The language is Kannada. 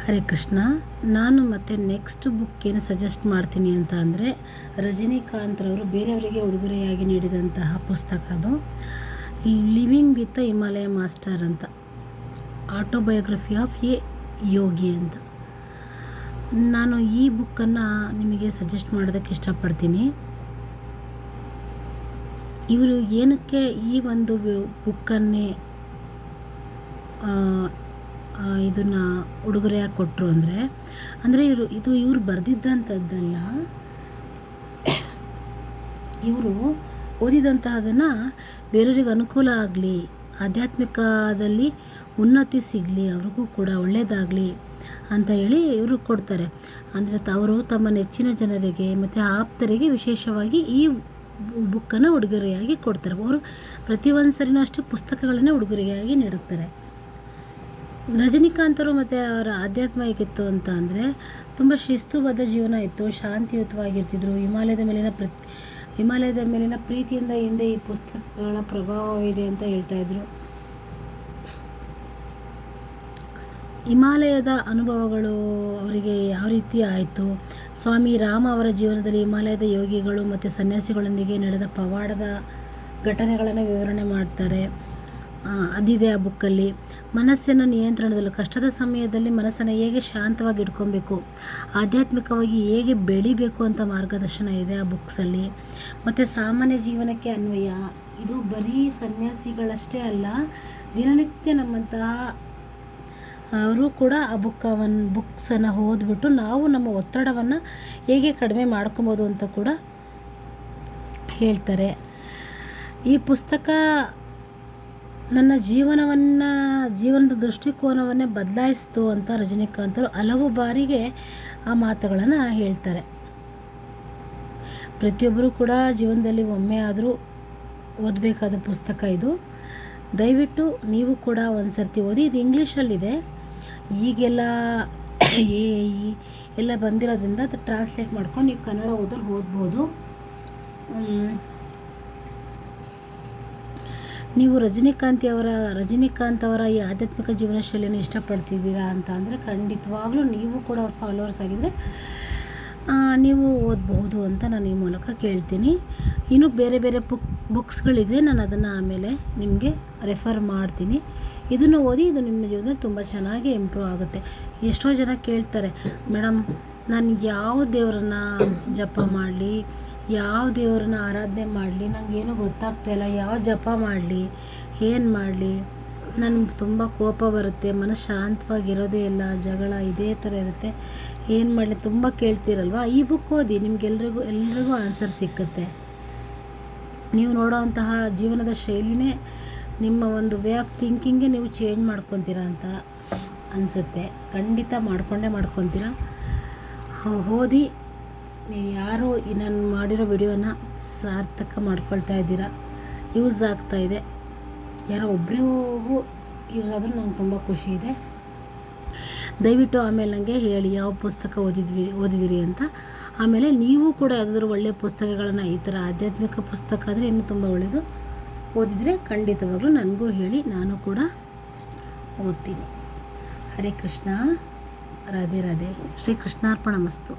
ಹರೇ ಕೃಷ್ಣ. ನಾನು ಮತ್ತೆ ನೆಕ್ಸ್ಟ್ ಬುಕ್ ಏನು ಸಜೆಸ್ಟ್ ಮಾಡ್ತೀನಿ ಅಂತ ಅಂದರೆ, ರಜನಿಕಾಂತ್ರವರು ಬೇರೆಯವರಿಗೆ ಉಡುಗೊರೆಯಾಗಿ ನೀಡಿದಂತಹ ಪುಸ್ತಕ ಅದು ಲಿವಿಂಗ್ ವಿತ್ ಹಿಮಾಲಯ ಮಾಸ್ಟರ್ ಅಂತ, ಆಟೋಬಯೋಗ್ರಫಿ ಆಫ್ ಎ ಯೋಗಿ ಅಂತ. ನಾನು ಈ ಬುಕ್ಕನ್ನು ನಿಮಗೆ ಸಜೆಸ್ಟ್ ಮಾಡೋದಕ್ಕೆ ಇಷ್ಟಪಡ್ತೀನಿ. ಇವರು ಏನಕ್ಕೆ ಈ ಒಂದು ಬುಕ್ಕನ್ನೇ ಇದನ್ನು ಉಡುಗೊರೆಯಾಗಿ ಕೊಟ್ಟರು ಅಂದರೆ ಇವರು ಬರೆದಿದ್ದಂಥದ್ದಲ್ಲ, ಇವರು ಓದಿದಂತಹದನ್ನು ಬೇರೆಯವ್ರಿಗೆ ಅನುಕೂಲ ಆಗಲಿ, ಆಧ್ಯಾತ್ಮಿಕದಲ್ಲಿ ಉನ್ನತಿ ಸಿಗಲಿ, ಅವ್ರಿಗೂ ಕೂಡ ಒಳ್ಳೆಯದಾಗಲಿ ಅಂತ ಹೇಳಿ ಇವರು ಕೊಡ್ತಾರೆ. ಅಂದರೆ ಅವರು ತಮ್ಮ ನೆಚ್ಚಿನ ಜನರಿಗೆ ಮತ್ತು ಆಪ್ತರಿಗೆ ವಿಶೇಷವಾಗಿ ಈ ಬುಕ್ಕನ್ನು ಉಡುಗೊರೆಯಾಗಿ ಕೊಡ್ತಾರೆ. ಅವರು ಪ್ರತಿ ಒಂದು ಸರಿನೂ ಅಷ್ಟೇ ಪುಸ್ತಕಗಳನ್ನೇ ಉಡುಗೊರೆಯಾಗಿ ನೀಡುತ್ತಾರೆ. ರಜನಿಕಾಂತರು ಮತ್ತು ಅವರ ಆಧ್ಯಾತ್ಮ ಹೇಗಿತ್ತು ಅಂತ ಅಂದರೆ, ತುಂಬ ಶಿಸ್ತುಬದ್ಧ ಜೀವನ ಇತ್ತು, ಶಾಂತಿಯುತವಾಗಿರ್ತಿದ್ರು. ಹಿಮಾಲಯದ ಮೇಲಿನ ಪ್ರೀತಿಯಿಂದ ಹಿಂದೆ ಈ ಪುಸ್ತಕಗಳ ಪ್ರಭಾವವಿದೆ ಅಂತ ಹೇಳ್ತಾಯಿದ್ರು. ಹಿಮಾಲಯದ ಅನುಭವಗಳು ಅವರಿಗೆ ಯಾವ ರೀತಿ ಆಯಿತು, ಸ್ವಾಮಿ ರಾಮ ಅವರ ಜೀವನದಲ್ಲಿ ಹಿಮಾಲಯದ ಯೋಗಿಗಳು ಮತ್ತು ಸನ್ಯಾಸಿಗಳೊಂದಿಗೆ ನಡೆದ ಪವಾಡದ ಘಟನೆಗಳನ್ನು ವಿವರಣೆ ಮಾಡ್ತಾರೆ. ಅದಿದೆ ಆ ಬುಕ್ಕಲ್ಲಿ. ಮನಸ್ಸಿನ ನಿಯಂತ್ರಣದಲ್ಲೂ, ಕಷ್ಟದ ಸಮಯದಲ್ಲಿ ಮನಸ್ಸನ್ನು ಹೇಗೆ ಶಾಂತವಾಗಿ ಇಟ್ಕೊಬೇಕು, ಆಧ್ಯಾತ್ಮಿಕವಾಗಿ ಹೇಗೆ ಬೆಳಿಬೇಕು ಅಂತ ಮಾರ್ಗದರ್ಶನ ಇದೆ ಆ ಬುಕ್ಸಲ್ಲಿ. ಮತ್ತು ಸಾಮಾನ್ಯ ಜೀವನಕ್ಕೆ ಅನ್ವಯ. ಇದು ಬರೀ ಸನ್ಯಾಸಿಗಳಷ್ಟೇ ಅಲ್ಲ, ದಿನನಿತ್ಯ ನಮ್ಮಂತಹ ಅವರು ಕೂಡ ಆ ಬುಕ್ಸನ್ನು ಓದ್ಬಿಟ್ಟು ನಾವು ನಮ್ಮ ಒತ್ತಡವನ್ನು ಹೇಗೆ ಕಡಿಮೆ ಮಾಡ್ಕೊಬೋದು ಅಂತ ಕೂಡ ಹೇಳ್ತಾರೆ. ಈ ಪುಸ್ತಕ ನನ್ನ ಜೀವನದ ದೃಷ್ಟಿಕೋನವನ್ನೇ ಬದಲಾಯಿಸ್ತು ಅಂತ ರಜನಿಕಾಂತರು ಹಲವು ಬಾರಿಗೆ ಆ ಮಾತುಗಳನ್ನು ಹೇಳ್ತಾರೆ. ಪ್ರತಿಯೊಬ್ಬರೂ ಕೂಡ ಜೀವನದಲ್ಲಿ ಒಮ್ಮೆ ಆದರೂ ಓದಬೇಕಾದ ಪುಸ್ತಕ ಇದು. ದಯವಿಟ್ಟು ನೀವು ಕೂಡ ಒಂದು ಸರ್ತಿ ಓದಿ. ಇದು ಇಂಗ್ಲೀಷಲ್ಲಿದೆ. ಈಗೆಲ್ಲ ಎಲ್ಲ ಬಂದಿರೋದ್ರಿಂದ ಅದು ಟ್ರಾನ್ಸ್ಲೇಟ್ ಮಾಡ್ಕೊಂಡು ನೀವು ಕನ್ನಡ ಓದ್ಬೋದು. ನೀವು ರಜನಿಕಾಂತ್ ಅವರ ಈ ಆಧ್ಯಾತ್ಮಿಕ ಜೀವನ ಶೈಲಿಯನ್ನು ಇಷ್ಟಪಡ್ತಿದ್ದೀರಾ ಅಂತ ಅಂದರೆ, ಖಂಡಿತವಾಗ್ಲೂ ನೀವು ಕೂಡ ಅವ್ರ ಫಾಲೋವರ್ಸ್ ಆಗಿದ್ದರೆ ನೀವು ಓದಬಹುದು ಅಂತ ನಾನು ಈ ಮೂಲಕ ಕೇಳ್ತೀನಿ. ಇನ್ನೂ ಬೇರೆ ಬೇರೆ ಬುಕ್ಸ್ಗಳಿದೆ, ನಾನು ಅದನ್ನು ಆಮೇಲೆ ನಿಮಗೆ ರೆಫರ್ ಮಾಡ್ತೀನಿ. ಇದನ್ನು ಓದಿ, ಇದು ನಿಮ್ಮ ಜೀವನದಲ್ಲಿ ತುಂಬ ಚೆನ್ನಾಗಿ ಇಂಪ್ರೂವ್ ಆಗುತ್ತೆ. ಎಷ್ಟೋ ಜನ ಕೇಳ್ತಾರೆ, ಮೇಡಮ್ ನಾನು ಯಾವ ದೇವರನ್ನ ಜಪ ಮಾಡಲಿ, ಯಾವ ದೇವ್ರನ್ನ ಆರಾಧನೆ ಮಾಡಲಿ, ನನಗೇನು ಗೊತ್ತಾಗ್ತಾಯಿಲ್ಲ, ಯಾವ ಜಪ ಮಾಡಲಿ, ಏನು ಮಾಡಲಿ, ನನಗೆ ತುಂಬ ಕೋಪ ಬರುತ್ತೆ, ಮನಸ್ಸು ಶಾಂತವಾಗಿರೋದೇ ಇಲ್ಲ, ಜಗಳ ಇದೇ ಥರ ಇರುತ್ತೆ, ಏನು ಮಾಡಲಿ ತುಂಬ ಕೇಳ್ತೀರಲ್ವ. ಈ ಬುಕ್ ಓದಿ, ನಿಮಗೆಲ್ರಿಗೂ ಆನ್ಸರ್ ಸಿಕ್ಕುತ್ತೆ. ನೀವು ನೋಡೋವಂತಹ ಜೀವನದ ಶೈಲಿನೇ, ನಿಮ್ಮ ಒಂದು ವೇ ಆಫ್ ಥಿಂಕಿಂಗೇ ನೀವು ಚೇಂಜ್ ಮಾಡ್ಕೊತೀರಾ ಅಂತ ಅನಿಸುತ್ತೆ. ಖಂಡಿತ ಮಾಡ್ಕೊತೀರಾ. ಓದಿ. ನೀವು ಯಾರು ನಾನು ಮಾಡಿರೋ ವಿಡಿಯೋನ ಸಾರ್ಥಕ ಮಾಡ್ಕೊಳ್ತಾ ಇದ್ದೀರಾ, ಯೂಸ್ ಆಗ್ತಾಯಿದೆ, ಯಾರೋ ಒಬ್ರಿಗೂ ಯೂಸ್ ಆದರೂ ನಂಗೆ ತುಂಬ ಖುಷಿ ಇದೆ. ದಯವಿಟ್ಟು ಆಮೇಲೆ ನನಗೆ ಹೇಳಿ ಯಾವ ಪುಸ್ತಕ ಓದಿದಿರಿ ಅಂತ. ಆಮೇಲೆ ನೀವು ಕೂಡ ಯಾವುದಾದ್ರೂ ಒಳ್ಳೆಯ ಪುಸ್ತಕಗಳನ್ನು, ಈ ಥರ ಆಧ್ಯಾತ್ಮಿಕ ಪುಸ್ತಕ ಆದರೆ ಇನ್ನೂ ತುಂಬ ಒಳ್ಳೆಯದು, ಓದಿದರೆ ಖಂಡಿತವಾಗ್ಲೂ ನನಗೂ ಹೇಳಿ, ನಾನು ಕೂಡ ಓದ್ತೀನಿ. ಹರೇ ಕೃಷ್ಣ. ರಾಧೆ ರಾಧೆ. ಶ್ರೀ ಕೃಷ್ಣಾರ್ಪಣಮಸ್ತು.